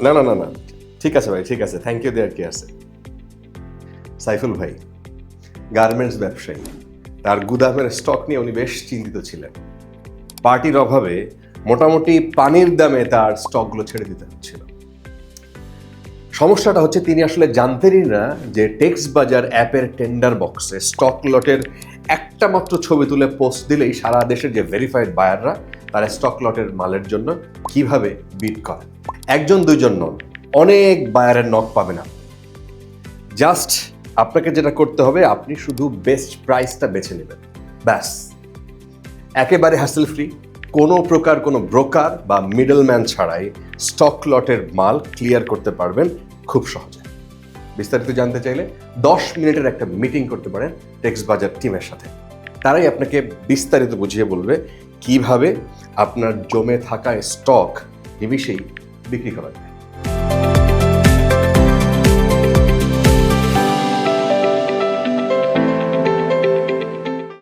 না না না না, ঠিক আছে ভাই, ঠিক আছে, থ্যাংক ইউ দেয়ার কি আছে। সাইফুল ভাই গার্মেন্টস ব্যবসায়ী, তার গুদামের স্টক নিয়ে উনি বেশ চিন্তিত ছিলেন। পার্টির অভাবে মোটামুটি পানির দামে তার স্টকগুলো ছেড়ে দিতে হচ্ছিল। সমস্যাটা হচ্ছে তিনি আসলে জানতেনই না যে টেক্সট বাজার অ্যাপের টেন্ডার বক্সে স্টক লটের একটা মাত্র ছবি তুলে পোস্ট দিলেই সারা দেশের যে ভেরিফাইড বায়াররা তারা স্টক লটের মালের জন্য কিভাবে বিড করে। একজন দুইজন নন, অনেক বায়ারের নক পাবেন আপনি। জাস্ট আপনাকে যেটা করতে হবে, আপনি শুধু বেস্ট প্রাইসটা বেছে নেবেন, ব্যাস। একেবারে হ্যাসেল ফ্রি, কোনো প্রকার কোনো ব্রোকার বা মিডলম্যান ছাড়াই স্টক লটের মাল ক্লিয়ার করতে পারবেন খুব সহজে। বিস্তারিত জানতে চাইলে 10 মিনিটের একটা মিটিং করতে পারেন টেক্সট বাজার টিমের সাথে। তারাই আপনাকে বিস্তারিত বুঝিয়ে বলবে কিভাবে আপনার জমে থাকা স্টক নিমিষেই বিক্রি করা যায়।